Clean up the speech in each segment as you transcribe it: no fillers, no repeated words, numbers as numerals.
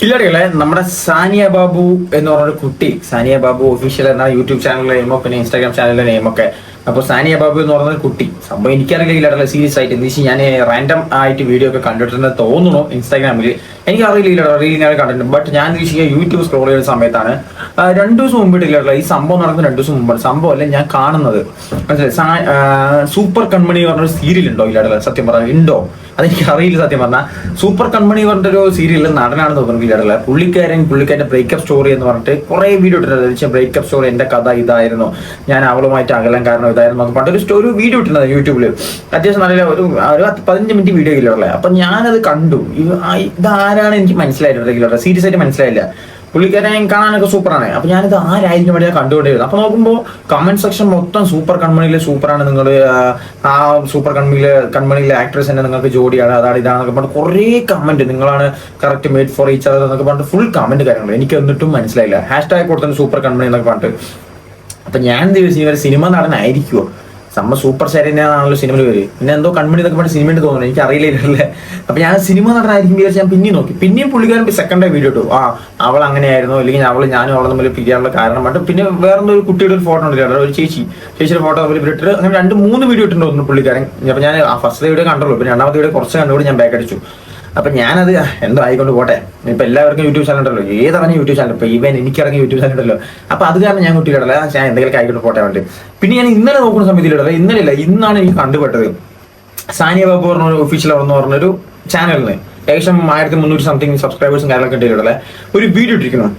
ഇല്ലടികളെ നമ്മുടെ സാനിയ ബാബു എന്ന് പറഞ്ഞൊരു കുട്ടി, സാനിയ ബാബു ഒഫീഷ്യൽ എന്ന യൂട്യൂബ് ചാനലിലെ നെയിമോ പിന്നെ ഇൻസ്റ്റാഗ്രാം ചാനലിലെ നെയിമൊക്കെ. അപ്പോൾ സാനിയ ബാബു എന്ന് പറഞ്ഞൊരു കുട്ടി സംഭവം എനിക്കറിയില്ല. ഇല്ലടല്ല സീരിയസ് ആയിട്ട് എന്താ വെച്ചാൽ ഞാൻ റാൻഡം ആയിട്ട് വീഡിയോ ഒക്കെ കണ്ടിട്ടുണ്ടെന്ന് തോന്നുന്നു ഇൻസ്റ്റാഗ്രാമിൽ. എനിക്കറിയില്ല ഇല്ല റീൽ ഞാൻ കണ്ടിട്ടുണ്ട്. ബട്ട് ഞാൻ യൂട്യൂബ് സ്ക്രോൾ ചെയ്യുന്ന സമയത്താണ് രണ്ടു ദിവസം മുമ്പിട്ടില്ല ഈ സംഭവം നടക്കുന്ന 2 ദിവസം മുമ്പാണ്. സംഭവം അല്ല ഞാൻ കാണുന്നത്. സൂപ്പർ കൺമണി പറഞ്ഞൊരു സീരിയൽ ഉണ്ടോ ഇല്ലടല്ല? സത്യം പറഞ്ഞാൽ ഉണ്ടോ അതെനിക്ക് അറിയില്ല. സത്യം പറഞ്ഞാൽ സൂപ്പർ കൺമണി പറഞ്ഞ ഒരു സീരിയലിൽ നടനാണെന്ന് തോന്നുന്നില്ല. പുള്ളിക്കാരൻ്റെ ബ്രേക്കപ്പ് സ്റ്റോറി എന്ന് പറഞ്ഞിട്ട് കുറെ വീഡിയോ ഇട്ടിട്ടുണ്ട്. ബ്രേക്കപ്പ് സ്റ്റോറി എന്റെ കഥ ഇതായിരുന്നു, ഞാൻ അവളുമായിട്ട് അകലാൻ കാരണം ഇതായിരുന്നു എന്നൊക്കെ പറഞ്ഞിട്ട് ഒരു വീഡിയോ ഇട്ടിട്ടുണ്ട് യൂട്യൂബിൽ. അത്യാവശ്യം നല്ല ഒരു 15 മിനിറ്റ് വീഡിയോ ഇല്ലുള്ള. അപ്പൊ ഞാനത് കണ്ടു. ഇതാരാണ് എനിക്ക് മനസ്സിലായിട്ടില്ല, സീരിയസ് ആയിട്ട് മനസ്സിലായില്ല. പുള്ളിക്കാരൻ കാണാനൊക്കെ സൂപ്പറാണ്. അപ്പൊ ഞാനിത് ആരായിരിക്കും വേണ്ടി കണ്ടുകൊണ്ടിരുന്നത്. അപ്പൊ നോക്കുമ്പോൾ കമന്റ് സെക്ഷൻ മൊത്തം സൂപ്പർ കൺമണിയിലെ സൂപ്പറാണ് നിങ്ങൾ, ആ സൂപ്പർ കൺമണിയിലെ ആക്ട്രസ് തന്നെ നിങ്ങൾക്ക് ജോഡിയാണ്, അതാണ് ഇതാണെന്നൊക്കെ പറഞ്ഞിട്ട് കുറെ കമന്റ്, നിങ്ങളാണ് correct made for each other എന്നൊക്കെ പറഞ്ഞിട്ട് ഫുൾ കമന്റ് കാര്യങ്ങൾ. എനിക്ക് എന്നിട്ടും മനസ്സിലായില്ല. #, കൊടുത്തത് സൂപ്പർ കൺമണി എന്നൊക്കെ പറഞ്ഞിട്ട്. അപ്പൊ ഞാൻ എന്ത് ചോദിച്ചു, ഇവർ സിനിമ നടനായിരിക്കുമോ? സൂപ്പർ സ്റ്റാറിനാണല്ലോ സിനിമയിൽ വരും, പിന്നെ എന്തോ കൺമണി എന്നൊക്കെ പറഞ്ഞ സിനിമ തോന്നുന്നു, എനിക്ക് അറിയില്ലേ. അപ്പൊ ഞാൻ സിനിമ നടനായിരിക്കും വിചാരിച്ച് ഞാൻ പിന്നെയും നോക്കി. പിന്നെയും പുള്ളിക്കാരൻ സെക്കൻഡായി വീഡിയോ ഇട്ടു. അവൾ അങ്ങനെയായിരുന്നു, അല്ലെങ്കിൽ ഞാനും അവളെ തമ്മിൽ പിരിയാനുള്ള കാരണം പറഞ്ഞിട്ട് പിന്നെ വേറൊരു ഒരു കുട്ടിയുടെ ഒരു ഫോട്ടോ ഉണ്ടല്ലോ, ഒരു ചേച്ചിയുടെ ഫോട്ടോ തമ്മിൽ ഇട്ടിട്ട് അങ്ങനെ 2-3 വീഡിയോ ഇട്ടുണ്ടോ പുള്ളിക്കാരൻ. അപ്പൊ ഞാൻ ഫസ്റ്റ് വീഡിയോ കണ്ടുള്ളൂ, പിന്നെ രണ്ടാമത്തെ വീഡിയോ കുറച്ച് കണ്ടുകൂടി ഞാൻ ബാക്ക് അടിച്ചു. അപ്പൊ ഞാനത് എന്തോ ആയിക്കൊണ്ട് പോട്ടെ. ഇപ്പൊ എല്ലാവർക്കും യൂട്യൂബ് ചാനൽ ഉണ്ടല്ലോ, ഏതറിഞ്ഞ യൂട്യൂബ് ചാനൽ, ഇപ്പൊ ഈവൻ എനിക്കിറങ്ങിയ യൂട്യൂബ് ചാനൽ ഉണ്ടല്ലോ. അപ്പൊ അത് കാരണം ഞാൻ കുട്ടിയിടല്ല, ഞാൻ എന്തെങ്കിലും ആയിക്കൊണ്ട് പോട്ടെ വേണ്ടി. പിന്നെ ഞാൻ ഇന്നലെ നോക്കുന്ന സമയത്തിലിടല്ല, ഇന്നാണ് എനിക്ക് കണ്ടുപെട്ടത്. സാനിയ ബാബു പറഞ്ഞ ഒഫീഷ്യൽ എന്ന് പറഞ്ഞൊരു ചാനലിന് ഏകദേശം 1300 സംതിങ് സബ്സ്ക്രൈബേഴ്സും കാര്യങ്ങളൊക്കെ ഇട്ടിട്ടുള്ള ഒരു വീഡിയോ ഇട്ടിരിക്കുന്നു.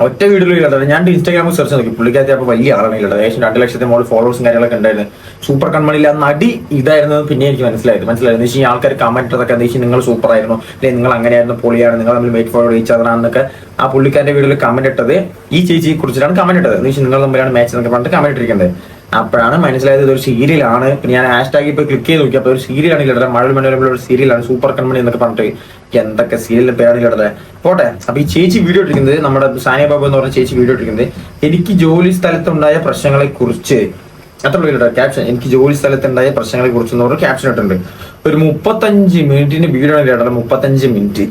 ഒറ്റ വീഡിയോയിൽ ഇല്ലാതെ ഞാൻ ഇൻസ്റ്റാഗ്രാമിൽ സെർച്ച് നോക്കി. പുള്ളിക്കാരത്തി അപ്പോൾ വലിയ ആളാണ് ഇല്ലാതെ ഏകദേശം 2 ലക്ഷത്തിന് മുകളിൽ ഫോളോവേഴ്സും കാര്യങ്ങളൊക്കെ ഉണ്ടായിരുന്നു. സൂപ്പർ കൺമണിയിൽ ആ നടി ഇതായിരുന്നത് പിന്നെ എനിക്ക് മനസ്സിലായിരുന്നു. ഈ ആൾക്കാർ കമന്റ് ഇട്ടതൊക്കെ എന്താ വെച്ചാൽ നിങ്ങൾ സൂപ്പർ ആയിരുന്നു, അല്ലെങ്കിൽ നിങ്ങൾ അങ്ങനെയായിരുന്നു, പൊളിയാണ്, നിങ്ങൾ തമ്മിൽ മേറ്റ് ഫോർ ഈച്ച് അതർ ആണെന്നൊക്കെ ആ പുള്ളിക്കാരന്റെ വീഡിയോയിൽ കമന്റ് ഇട്ടത് ഈ ചേച്ചിയെ കുറിച്ചിട്ടാണ് കമന്റ് ഇട്ടത്. എന്ന് വെച്ചാൽ നിങ്ങൾ തമ്മിലാണ് മാച്ച് എന്നൊക്കെ പറഞ്ഞിട്ട് കമന്റ് ഇട്ടിരിക്കുന്നത്. അപ്പോഴാണ് മനസ്സിലായത് ഇതൊരു സീരിയലാണ്. പിന്നെ ഞാൻ #, ഇപ്പൊ ക്ലിക്ക് ചെയ്ത് നോക്കി, അപ്പൊ ഒരു സീരിയലാണ് ഇല്ലാതെ, മഴ മനോരമയിലുള്ള ഒരു സീരിയലാണ് സൂപ്പർ കൺമണി എന്നൊക്കെ പറഞ്ഞിട്ട്. എന്തൊക്കെ സീരിയലിന്റെ പേരാണ് ഇല്ലാതെ പോട്ടെ. അപ്പൊ ഈ ചേച്ചി വീഡിയോ ഇട്ടിരിക്കുന്നത്, നമ്മുടെ സാനിയ ബാബു എന്ന് പറഞ്ഞ ചേച്ചി വീഡിയോ ഇട്ടിരിക്കുന്നത്, എനിക്ക് ജോലി സ്ഥലത്തുണ്ടായ പ്രശ്നങ്ങളെ കുറിച്ച്, അത്ര ക്യാപ്ഷൻ, എനിക്ക് ജോലി സ്ഥലത്തുണ്ടായ പ്രശ്നങ്ങളെ കുറിച്ച് എന്ന് പറഞ്ഞ ക്യാപ്ഷൻ ഇട്ടുണ്ട്. ഒരു 35 മിനിറ്റിന്റെ വീഡിയോ ആണ് ഇല്ലാതെ, 35 മിനിറ്റ്.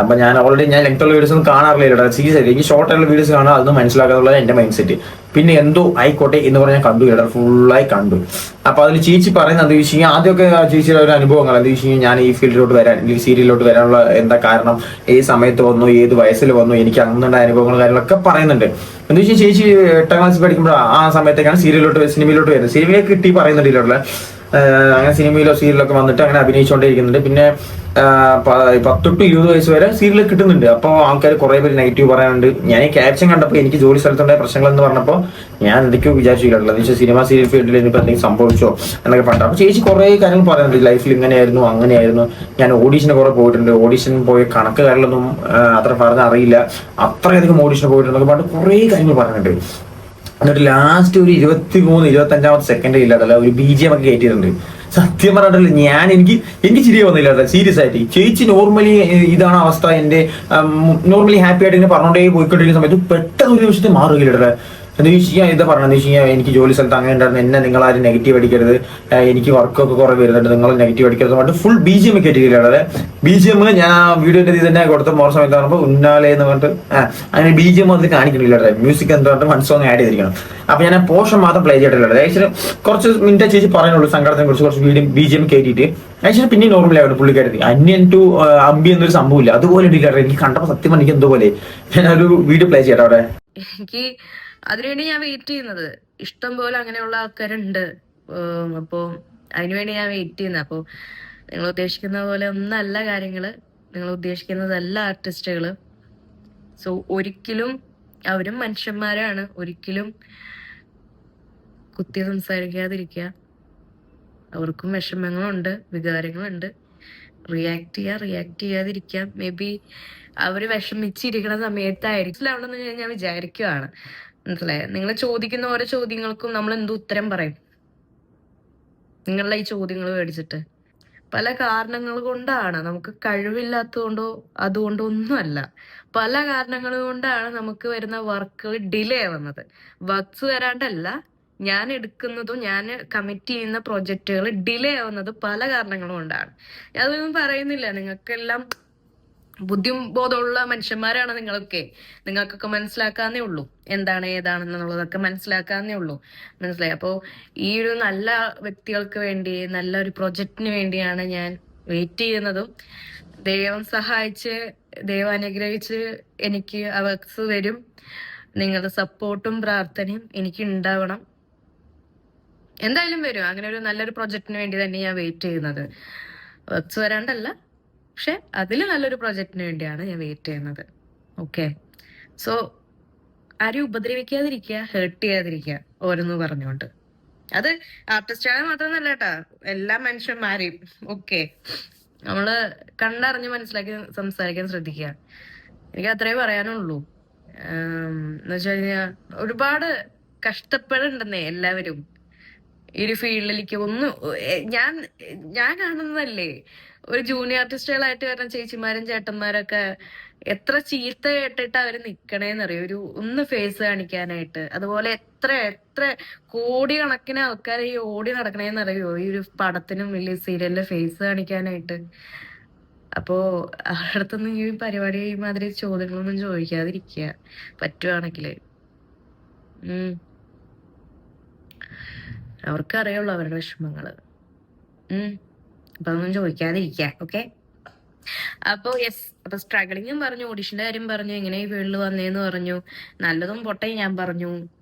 അപ്പൊ ഞാൻ ഓൾറെഡി ലെങ്ത്തുള്ള വീഡിയോസ് ഒന്നും കാണാറില്ല, സീരിയസ് ആയിട്ട് എനിക്ക് ഷോർട്ട് ആയിട്ടുള്ള വീഡിയോസ് കാണാൻ അതൊന്നും മനസ്സിലാക്കാന്നുള്ളത് എന്റെ മൈൻഡ് സെറ്റ്. പിന്നെ എന്തോ ആയിക്കോട്ടെ എന്ന് പറഞ്ഞാൽ കണ്ടു കേട്ടോ, ഫുള്ളായി കണ്ടു. അപ്പൊ അതിൽ ചേച്ചി പറയുന്നത് എന്താ വെച്ച് കഴിഞ്ഞാൽ, ആദ്യമൊക്കെ ചേച്ചിയുടെ ഒരു അനുഭവങ്ങൾ എന്താ വെച്ച് കഴിഞ്ഞാൽ, ഞാൻ ഈ ഫീൽഡിലോട്ട് വരാൻ, ഈ സീരിയലിലോട്ട് വരാനുള്ള എന്താ കാരണം, ഏത് സമയത്ത് വന്നു, ഏത് വയസ്സിൽ വന്നു, എനിക്ക് അങ്ങനെയുള്ള അനുഭവങ്ങളും കാര്യങ്ങളൊക്കെ പറയുന്നുണ്ട്. എന്താ വെച്ചാൽ ചേച്ചി 8ാം ക്ലാസ്സിൽ പഠിക്കുമ്പോൾ ആ സമയത്തേക്കാണ് സിനിമയിലോട്ട് വരുന്നത്. സിനിമയെ കിട്ടി പറയുന്നുണ്ടല്ലോ, അങ്ങനെ സിനിമയിലോ സീരിയലൊക്കെ വന്നിട്ട് അങ്ങനെ അഭിനയിച്ചുകൊണ്ടേയിരിക്കുന്നുണ്ട്. പിന്നെ 10-20 വയസ്സ് വരെ സീരിയൽ കിട്ടുന്നുണ്ട്. അപ്പോൾ ആൾക്കാർ കുറെ പേര് നെഗറ്റീവ് പറയാനുണ്ട്. ഞാൻ ഈ ക്യാപ്ഷൻ കണ്ടപ്പോൾ എനിക്ക് ജോലി സ്ഥലത്തുണ്ടായ പ്രശ്നങ്ങൾ എന്ന് പറഞ്ഞപ്പോൾ ഞാൻ എന്തൊക്കെയോ വിചാരിച്ചിട്ടുള്ളത്, എന്ന് വെച്ചാൽ സീരിയൽ ഫീൽഡിൽ ഇനിയിപ്പോൾ എന്തെങ്കിലും സംഭവിച്ചോ എന്നൊക്കെ പറഞ്ഞു. അപ്പോൾ ചേച്ചി കുറെ കാര്യങ്ങൾ പറയുന്നുണ്ട്, ലൈഫിൽ ഇങ്ങനെയായിരുന്നു അങ്ങനെയായിരുന്നു, ഞാൻ ഓഡീഷന് കുറെ പോയിട്ടുണ്ട്, ഓഡീഷൻ പോയ കണക്ക് കാര്യങ്ങളൊന്നും അത്ര പറഞ്ഞ അറിയില്ല, അത്രയധികം ഓഡീഷന് പോയിട്ടുണ്ടെന്നൊക്കെ പറഞ്ഞിട്ട് കുറെ കാര്യങ്ങൾ പറയുന്നുണ്ട്. എന്നിട്ട് ലാസ്റ്റ് ഒരു 23-25 സെക്കൻഡ് ഇല്ലാതല്ല ഒരു BGM ഒക്കെ കയറ്റിയിട്ടുണ്ട്. സത്യം പറഞ്ഞിട്ടില്ല, എനിക്ക് ചിരി വന്നില്ല സീരിയസ് ആയിട്ട്. ചേച്ചി നോർമലി ഇതാണ് അവസ്ഥ, എന്റെ നോർമലി ഹാപ്പി ആയിട്ട് ഇങ്ങനെ പറഞ്ഞോണ്ടേ പോയിക്കൊണ്ടിരിക്കുന്ന സമയത്ത് പെട്ടെന്ന് ഒരു നിമിഷത്തെ മാറുകയില്ല. എന്താ വെച്ച് കഴിഞ്ഞാൽ ഇതാ പറഞ്ഞതെന്ന് വെച്ച് കഴിഞ്ഞാൽ, എനിക്ക് ജോലി സ്ഥലത്ത് അങ്ങനെ ഉണ്ടായിരുന്നു, എന്നെ നിങ്ങളാരും നെഗറ്റീവ് അടിക്കരുത്, എനിക്ക് വർക്കൊക്കെ കുറെ വരുന്നുണ്ട്, നിങ്ങൾ നെഗറ്റീവ് അടിക്കരുത് പറഞ്ഞിട്ട് ഫുൾ BGM കയറ്റിയില്ല. BGM ഞാൻ ആ വീഡിയോന്റെ ഇത് തന്നെ കൊടുത്ത മോർ സമയത്ത് പറഞ്ഞപ്പോൾ ഉന്നാലെ എന്ന് പറഞ്ഞിട്ട് അങ്ങനെ BGM അതിൽ കാണിക്കണില്ല. മ്യൂസിക് എന്ന് പറഞ്ഞിട്ട് 1 സോങ് ആഡ് ചെയ്തിരിക്കണം. അപ്പൊ ഞാൻ പോർഷൻ മാത്രം പ്ലേ ചെയ്തിട്ടില്ല. ഏകദേശം കുറച്ച് മിനിറ്റ് ചേച്ചി പറയുന്നുള്ളൂ സങ്കടത്തിനെ കുറിച്ച്, കുറച്ച് BGM കയറ്റിയിട്ട് ഏകദേശം പിന്നെ നോർമലായിരുന്നു പുള്ളിക്കാരത്തി. അന്യൻ ടു അമ്പി എന്നൊരു സംഭവമില്ല, അതുപോലെ ഇല്ല. എനിക്ക് കണ്ടപ്പോൾ സത്യം എനിക്ക് എന്തോപോലെ. ഞാൻ ഒരു വീഡിയോ പ്ലേ ചെയ്യട്ടെ അവിടെ. എനിക്ക് അതിനുവേണ്ടി ഞാൻ വെയിറ്റ് ചെയ്യുന്നത്, ഇഷ്ടം പോലെ അങ്ങനെയുള്ള ആൾക്കാരുണ്ട്. അപ്പോൾ അതിനുവേണ്ടി ഞാൻ വെയിറ്റ് ചെയ്യുന്നത്. അപ്പോൾ നിങ്ങൾ ഉദ്ദേശിക്കുന്ന പോലെ ഒന്നല്ല കാര്യങ്ങൾ, നിങ്ങൾ ഉദ്ദേശിക്കുന്നതല്ല ആർട്ടിസ്റ്റുകൾ. സോ ഒരിക്കലും അവരും മനുഷ്യന്മാരാണ്, ഒരിക്കലും കുത്തി സംസാരിക്കാതിരിക്കുക. അവർക്കും വിഷമങ്ങളുണ്ട്, വികാരങ്ങളുണ്ട്. റിയാക്ട് ചെയ്യാതിരിക്കാം. മേ ബി അവര് വിഷമിച്ചിരിക്കുന്ന സമയത്തായിരിക്കും ആവണമെന്ന് ഞാൻ വിചാരിക്കുകയാണ്. മനസ്സിലായോ? നിങ്ങൾ ചോദിക്കുന്ന ഓരോ ചോദ്യങ്ങൾക്കും നമ്മൾ എന്ത് ഉത്തരം പറയും? നിങ്ങളുടെ ഈ ചോദ്യങ്ങൾ മേടിച്ചിട്ട് പല കാരണങ്ങൾ കൊണ്ടാണ്, നമുക്ക് കഴിവില്ലാത്തതുകൊണ്ടോ അതുകൊണ്ടോ ഒന്നുമല്ല, പല കാരണങ്ങൾ കൊണ്ടാണ് നമുക്ക് വരുന്ന വർക്കുകൾ ഡിലേ ആവുന്നത്. വർക്ക്സ് വരാണ്ടല്ല, ഞാൻ എടുക്കുന്നതും ഞാൻ കമ്മിറ്റ് ചെയ്യുന്ന പ്രൊജക്റ്റുകൾ ഡിലേ ആവുന്നത് പല കാരണങ്ങൾ കൊണ്ടാണ്. അതൊന്നും പറയുന്നില്ല, നിങ്ങൾക്കെല്ലാം ബോധമുള്ള മനുഷ്യന്മാരാണ് നിങ്ങളൊക്കെ. നിങ്ങൾക്കൊക്കെ മനസ്സിലാക്കാന്നേ ഉള്ളൂ എന്താണ് ഏതാണെന്നുള്ളതൊക്കെ മനസ്സിലാക്കാന്നേ ഉള്ളൂ. മനസ്സിലായി? അപ്പോൾ ഈ ഒരു നല്ല വ്യക്തികൾക്ക് വേണ്ടി, നല്ലൊരു പ്രൊജക്ടിന് വേണ്ടിയാണ് ഞാൻ വെയിറ്റ് ചെയ്യുന്നതും. ദൈവം സഹായിച്ച്, ദൈവം അനുഗ്രഹിച്ച് എനിക്ക് അവക്സ് വരും. നിങ്ങളുടെ സപ്പോർട്ടും പ്രാർത്ഥനയും എനിക്ക് ഉണ്ടാവണം. എന്തായാലും വരും. അങ്ങനെ ഒരു നല്ലൊരു പ്രൊജക്ടിന് വേണ്ടി തന്നെ ഞാൻ വെയിറ്റ് ചെയ്യുന്നത്. വർക്ക്സ് വരാണ്ടല്ല, പക്ഷെ അതിൽ നല്ലൊരു പ്രൊജക്ടിന് വേണ്ടിയാണ് ഞാൻ വെയിറ്റ് ചെയ്യുന്നത്. ഓക്കെ, സോ ആരും ഉപദ്രവിക്കാതിരിക്കുക, ഹേർട്ട് ചെയ്യാതിരിക്കുക ഓരോന്ന് പറഞ്ഞുകൊണ്ട്. അത് ആർട്ടിസ്റ്റുകളെ മാത്രമല്ല കേട്ടാ, എല്ലാ മനുഷ്യന്മാരെയും. ഓക്കെ, നമ്മള് കണ്ടറിഞ്ഞ് മനസ്സിലാക്കി സംസാരിക്കാൻ ശ്രദ്ധിക്കുക. എനിക്ക് അത്രേ പറയാനുള്ളൂ. എന്ന് വെച്ച് കഴിഞ്ഞാൽ ഒരുപാട് കഷ്ടപ്പെടുന്നുണ്ടെന്നേ എല്ലാവരും ഈ ഒരു ഫീൽഡിലേക്ക്. ഞാൻ കാണുന്നതല്ലേ, ഒരു ജൂനിയർ ആർട്ടിസ്റ്റുകളായിട്ട് വരുന്ന ചേച്ചിമാരും ചേട്ടന്മാരൊക്കെ എത്ര ചീത്ത കേട്ടിട്ട് അവര് നിക്കണേന്നറിയോ, ഒന്ന് ഫേസ് കാണിക്കാനായിട്ട്. അതുപോലെ എത്ര എത്ര കോടിക്കണക്കിന് ആൾക്കാർ ഈ ഓടി നടക്കണേന്നറിയോ ഈ ഒരു പടത്തിനും വലിയ സീരിയലിന്റെ ഫേസ് കാണിക്കാനായിട്ട്. അപ്പോ അവരുടെ അടുത്തൊന്നും ഈ പരിപാടി ഈ മാതിരി ചോദ്യങ്ങളൊന്നും ചോദിക്കാതിരിക്കുക പറ്റുവാണെങ്കില്. അവർക്കറിയുള്ളൂ അവരുടെ വിഷമങ്ങള്. അപ്പൊ അതൊന്നും ചോദിക്കാതിരിക്കുക. ഓക്കെ, അപ്പൊ യെസ്, അപ്പൊ സ്ട്രഗിളിങ്ങും പറഞ്ഞു, ഓഡിഷന്റെ കാര്യം പറഞ്ഞു, ഇങ്ങനെ ഈ ഫീൽഡിൽ വന്നേന്ന് പറഞ്ഞു, നല്ലതും പൊട്ടേ ഞാൻ പറഞ്ഞു.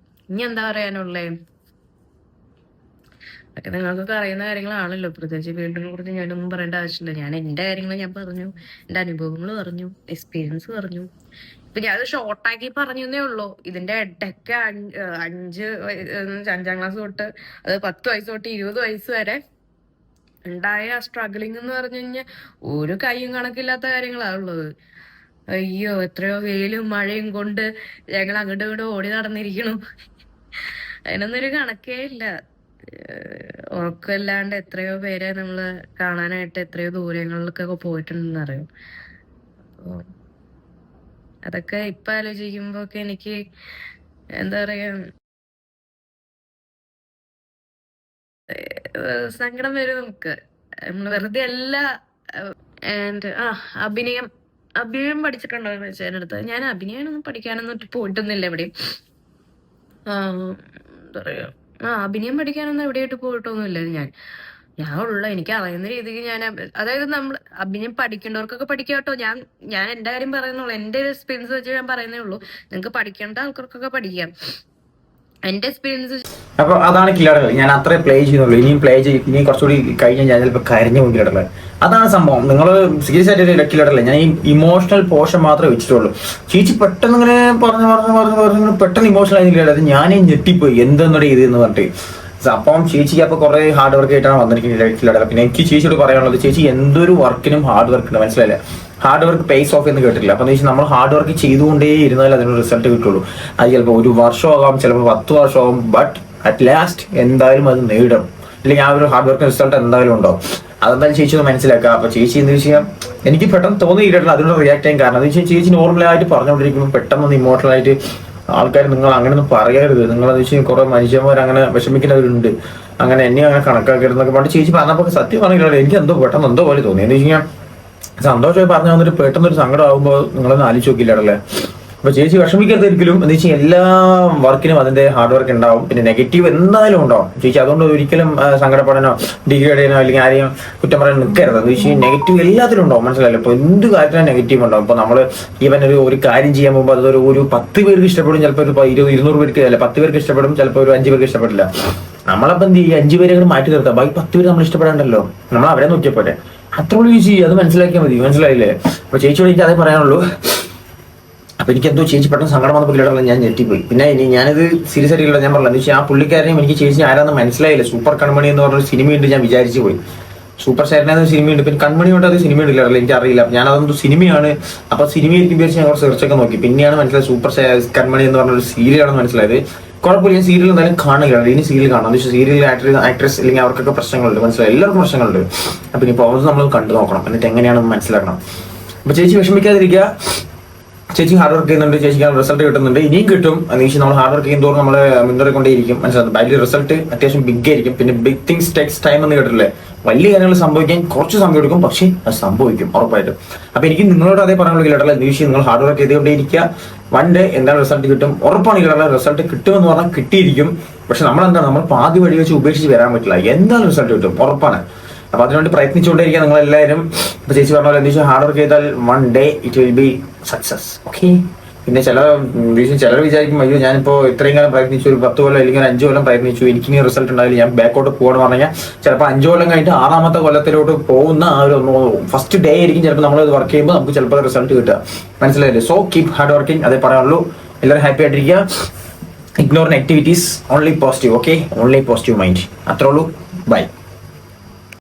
ഇനി എന്താ പറയാനുള്ളേ? അതൊക്കെ നിങ്ങൾക്കൊക്കെ അറിയുന്ന കാര്യങ്ങളാണല്ലോ. പ്രത്യേകിച്ച് ഫീൽഡിനെ കുറിച്ച് ഞാനൊന്നും പറയേണ്ട ആവശ്യമില്ല. ഞാൻ എന്റെ കാര്യങ്ങൾ ഞാൻ പറഞ്ഞു, എന്റെ അനുഭവങ്ങൾ പറഞ്ഞു, എക്സ്പീരിയൻസ് പറഞ്ഞു. ഇപ്പൊ ഞാൻ അത് ഷോർട്ടാക്കി പറഞ്ഞേ ഉള്ളൂ. ഇതിന്റെ ഇടയ്ക്ക് 5-ാം ക്ലാസ് തൊട്ട്, അത് 10 വയസ്സ് തൊട്ട് 20 വയസ്സ് വരെ ഉണ്ടായ സ്ട്രഗിളിങ് എന്ന് പറഞ്ഞു കഴിഞ്ഞാൽ ഒരു കൈയും കണക്കില്ലാത്ത കാര്യങ്ങളാണുള്ളത്. അയ്യോ, എത്രയോ വെയിലും മഴയും കൊണ്ട് ഞങ്ങൾ അങ്ങോട്ടും ഇങ്ങോട്ടും ഓടി നടന്നിരിക്കണു. അതിനൊന്നൊരു കണക്കേ ഇല്ല. ഉറക്കമില്ലാണ്ട് എത്രയോ പേരെ നമ്മള് കാണാനായിട്ട് എത്രയോ ദൂരങ്ങളിലേക്കൊക്കെ പോയിട്ടുണ്ടെന്ന് അറിയും. അപ്പൊ അതൊക്കെ ഇപ്പൊ ആലോചിക്കുമ്പോ ഒക്കെ എനിക്ക് എന്താ പറയാ, സങ്കടം വരും നമുക്ക്. നമ്മള് വെറുതെ അല്ല. ആൻഡ് അഭിനയം പഠിച്ചിട്ടുണ്ടോ എന്ന് വെച്ചാൽ എൻ്റെ അടുത്ത്, ഞാൻ അഭിനയമൊന്നും പഠിക്കാനൊന്നും പോയിട്ടൊന്നുമില്ല എവിടെയും. എന്താ പറയാ, അഭിനയം പഠിക്കാനൊന്നും എവിടെയായിട്ട് പോയിട്ടൊന്നുമില്ല. ഞാൻ എനിക്ക് അറിയുന്ന രീതിക്ക് ഞാൻ, അതായത് നമ്മൾ അഭിനയം പഠിക്കേണ്ടവർക്കൊക്കെ പഠിക്കാം കേട്ടോ. ഞാൻ എന്റെ കാര്യം പറയുന്നുള്ളൂ, എന്റെ എക്സ്പീരിയൻസ് വെച്ച് ഞാൻ പറയുന്നേ ഉള്ളൂ. നിങ്ങൾക്ക് പഠിക്കേണ്ട ആൾക്കാർക്കൊക്കെ പഠിക്കാം. എന്റെ എക്സ്പീരിയൻസ്. അപ്പൊ അതാണ് കില്ലാടകൾ. ഞാൻ അത്രേ പ്ലേ ചെയ്യുന്നുള്ളൂ. ഇനിയും പ്ലേ ചെയ്യും. ഇനിയും കുറച്ചുകൂടി കഴിഞ്ഞാൽ ഞാൻ ചിലപ്പോൾ കരഞ്ഞു പോകും കില്ലാടകൾ. അതാണ് സംഭവം. നിങ്ങൾ സീരിയസ് ആയിട്ട് കില്ലാടല്ലേ, ഞാൻ ഈ ഇമോഷണൽ പോർഷൻ മാത്രമേ വെച്ചിട്ടുള്ളൂ. ചേച്ചി പെട്ടെന്ന് ഇങ്ങനെ പറഞ്ഞു പെട്ടെന്ന് ഇമോഷണൽ ആയിരുന്നില്ല. അത് ഞാനേ ഞെട്ടിപ്പോയി, എന്തെന്നൊരു ഇത് എന്ന് പറഞ്ഞിട്ട്. അപ്പം ചേച്ചിക്ക് അപ്പൊ കുറെ ഹാർഡ് വർക്ക് ആയിട്ടാണ് വന്നിരിക്കുന്നത് കില്ലാടകൾ. പിന്നെ എനിക്ക് ചേച്ചിയോട് പറയാനുള്ളത്, ചേച്ചി എന്തൊരു വർക്കിനും ഹാർഡ് വർക്ക് ഉണ്ട്, മനസ്സിലായില്ലേ? ഹാർഡ് വർക്ക് പേസ് ഓഫ് എന്ന് കേട്ടിട്ടില്ല. അപ്പൊ നമ്മൾ ഹാർഡ് വർക്ക് ചെയ്തുകൊണ്ടേ ഇരുന്നാൽ അതിനൊരു റിസൾട്ട് കിട്ടുള്ളൂ. അത് ചിലപ്പോൾ 1 വർഷമാകാം, ചിലപ്പോൾ 10 വർഷമാകും. ബട്ട് അറ്റ് ലാസ്റ്റ് എന്തായാലും അത് നേടും. ഇല്ലെങ്കിൽ ആ ഒരു ഹാർഡ് വർക്ക് റിസൾട്ട് എന്തായാലും ഉണ്ടാവും. അതെന്തായാലും ചേച്ചി ഒന്ന് മനസ്സിലാക്കുക. അപ്പൊ ചേച്ചി എന്താ വെച്ചാൽ എനിക്ക് പെട്ടെന്ന് തോന്നിയിട്ടില്ല അതിനോട് റിയാക്ട് ചെയ്യാൻ കാരണം. എന്ന് വെച്ചാൽ ചേച്ചി നോർമലായിട്ട് പറഞ്ഞുകൊണ്ടിരിക്കുമ്പോൾ പെട്ടെന്ന് ഇമോഷണൽ ആയിട്ട് ആൾക്കാർ നിങ്ങൾ അങ്ങനെയൊന്നും പറയരുത്, നിങ്ങളെന്ന് വെച്ചാൽ കുറെ മനുഷ്യന്മാർ അങ്ങനെ വിഷമിക്കുന്നവരുണ്ട്, അങ്ങനെ എന്നെ അങ്ങനെ കണക്കാക്കരുതെന്നൊക്കെ പണ്ട് ചേച്ചി പറഞ്ഞപ്പോൾ സത്യം പറഞ്ഞില്ല, എനിക്ക് എന്തോ പെട്ടെന്ന് എന്തോ പോലെ തോന്നി. എന്ന് വെച്ച് കഴിഞ്ഞാൽ സന്തോഷമായി പറഞ്ഞു വന്നിട്ട് പെട്ടെന്നൊരു സങ്കടം ആകുമ്പോൾ നിങ്ങളൊന്നും ആലോചിച്ച് നോക്കിയില്ലടല്ലേ. അപ്പൊ ചേച്ചി വിഷമിക്കരുത് ഒരിക്കലും. എന്ന് വെച്ചാൽ എല്ലാ വർക്കിനും അതിന്റെ ഹാർഡ് വർക്ക് ഉണ്ടാവും, പിന്നെ നെഗറ്റീവ് എന്തായാലും ഉണ്ടാവും ചേച്ചി. അതുകൊണ്ട് ഒരിക്കലും സങ്കടപ്പെടാനോ ഡിഗ്രേഡ് ചെയ്യാനോ അല്ലെങ്കിൽ ആരെയും കുറ്റം പറയാൻ നിൽക്കരുത്. എന്ന് വെച്ചാൽ നെഗറ്റീവ് എല്ലാത്തിലും ഉണ്ടാവും, മനസ്സിലായല്ലോ. ഇപ്പൊ എന്ത് കാര്യത്തിലും നെഗറ്റീവ് ഉണ്ടാവും. ഇപ്പൊ നമ്മള് ഈവൻ ഒരു കാര്യം ചെയ്യാൻ പോകുമ്പോൾ അതൊരു 10 പേർക്ക് ഇഷ്ടപ്പെടും, ചിലപ്പോൾ ഒരു 200 പേർക്ക് അല്ല 10 പേർക്ക് ഇഷ്ടപ്പെടും, ചിലപ്പോൾ ഒരു 5 പേർക്ക് ഇഷ്ടപ്പെടില്ല. നമ്മളപ്പം എന്ത് ചെയ്യും, 5 പേരെ മാറ്റി നിർത്താം, ബാക്കി 10 പേര് നമ്മൾ ഇഷ്ടപ്പെടാണ്ടല്ലോ, നമ്മൾ അവരെ നോക്കിയപ്പോട്ടെ. അത്രയുള്ളൂ ചേച്ചി, അത് മനസ്സിലാക്കിയാൽ മതി, മനസ്സിലായില്ലേ? അപ്പൊ ചേച്ചിയോട് എനിക്ക് അതേ പറയാനുള്ളൂ. അപ്പൊ എനിക്ക് എന്തോ ചേച്ചി പെട്ടെന്ന് സങ്കടം വന്ന പുള്ളിയുടെ ഞാൻ ഞെട്ടിപ്പോയി. പിന്നെ ഞാനിത് സീരിയസ് ആയിട്ടുള്ള ഞാൻ പറഞ്ഞത് വെച്ചാൽ ആ പുള്ളിക്കാരനെയും എനിക്ക് ചേച്ചി ആരാന്ന് മനസ്സിലായില്ല. സൂപ്പർ കൺമണി എന്ന് പറഞ്ഞൊരു സിനിമയുണ്ട്, ഞാൻ വിചാരിച്ചു പോയി. സൂപ്പർ സ്റ്റാറിന് സിനിമയുണ്ട്, പിന്നെ കൺമണി കൊണ്ട് അത് സിനിമ ഉണ്ടല്ലോ, എനിക്ക് അറിയില്ല. ഞാൻ അതൊന്നും സിനിമയാണ്, അപ്പൊ സിനിമ എനിക്ക് വിചാരിച്ച് ഞാൻ കുറച്ച് സെർച്ചൊക്കെ നോക്കി. പിന്നെയാണ് മനസ്സിലായത് സൂപ്പർ കൺമണി എന്ന് പറഞ്ഞൊരു സീരിയലാണെന്ന് മനസ്സിലായത്. കുഴപ്പമില്ല, ഞാൻ സീരിയൽ എന്തായാലും കാണില്ല, ഇനി സീരിയൽ കാണാം. എന്ന് വെച്ചാൽ സീരിയൽ ആക്ട്രസ് അല്ലെങ്കിൽ അവർക്കൊക്കെ പ്രശ്നങ്ങളുണ്ട്, മനസ്സിലായി, എല്ലാവർക്കും പ്രശ്നങ്ങളുണ്ട്. അപ്പൊ ഇനി പോകുന്നത് നമ്മൾ കണ്ടു നോക്കണം, എന്നിട്ട് എങ്ങനെയാണെന്ന് മനസ്സിലാക്കണം. അപ്പൊ ചേച്ചി വിഷമിക്കാതിരിക്കുക. ചേച്ചി ഹാർഡ് വർക്ക് ചെയ്യുന്നുണ്ട്, ചേച്ചിക്ക് റിസൾട്ട് കിട്ടുന്നുണ്ട്, ഇനിയും കിട്ടും. എന്ന് നമ്മൾ ഹാർഡ് വർക്ക് ചെയ്യുന്നതോറും നമ്മൾ മുന്നേറിക്കൊണ്ടേയിരിക്കും, മനസ്സിലാകും. അതിൽ റിസൾട്ട് അത്യാവശ്യം ബിഗ് ആയിരിക്കും. പിന്നെ ബിഗ് തിങ്സ് ടേക്സ് ടൈം എന്ന് കേട്ടില്ലേ, വലിയ കാര്യങ്ങൾ സംഭവിക്കാൻ കുറച്ച് സമയം എടുക്കും, പക്ഷേ അത് സംഭവിക്കും ഉറപ്പായിട്ടും. അപ്പൊ എനിക്ക് നിങ്ങളോട് അതേ പറയാനുള്ള കേട്ടല്ല, നിമിഷം നിങ്ങൾ ഹാർഡ് വർക്ക് ചെയ്തുകൊണ്ടേയിരിക്കുക. വൺ ഡേ എന്താണ് റിസൾട്ട് കിട്ടും, ഉറപ്പാണ് കേട്ടല്ല. റിസൾട്ട് കിട്ടുമെന്ന് പറഞ്ഞാൽ കിട്ടിയിരിക്കും. പക്ഷെ നമ്മളെന്താണ്, നമ്മൾ പാതി വഴി വെച്ച് ഉപേക്ഷിച്ച് വരാൻ പറ്റില്ല. എന്തായാലും റിസൾട്ട് കിട്ടും, ഉറപ്പാണ്. അപ്പൊ അതിനുവേണ്ടി പ്രയത്നിച്ചുകൊണ്ടിരിക്കുക നിങ്ങൾ എല്ലാവരും. ഇപ്പൊ ചേച്ചി പറഞ്ഞ പോലെ എന്താ വെച്ചാൽ ഹാർഡ് വർക്ക് ചെയ്താൽ one day it will be success. Okay. പിന്നെ ചിലർ വിചാരിക്കും, അയ്യോ ഞാനിപ്പോ ഇത്രയും കാലം പ്രയത്നിച്ചു, ഒരു 10 കൊല്ലം അല്ലെങ്കിൽ 5 കൊല്ലം പ്രയത്നിച്ചു, എനിക്കിനി റിസൾട്ട് ഉണ്ടാവില്ല, ഞാൻ ബാക്കോട്ട് പോകണമെന്ന് പറഞ്ഞാൽ ചിലപ്പോൾ 5 കൊല്ലം കഴിഞ്ഞിട്ട് 6ാമത്തെ കൊല്ലത്തിലോട്ട് പോകുന്ന ആ ഒരു ഫസ്റ്റ് ഡേ ആയിരിക്കും ചിലപ്പോൾ നമ്മൾ വർക്ക് ചെയ്യുമ്പോൾ നമുക്ക് ചിലപ്പോൾ റിസൾട്ട് കിട്ടുക. മനസ്സിലായില്ലേ? സോ കീപ് ഹാർഡ് വർക്കിംഗ്, അതേ പറയാനുള്ളൂ. എല്ലാവരും ഹാപ്പി ആയിട്ടിരിക്കുക. Ignore negativities, only positive. Okay, only positive mind. അത്രേ ഉള്ളൂ. ബൈ.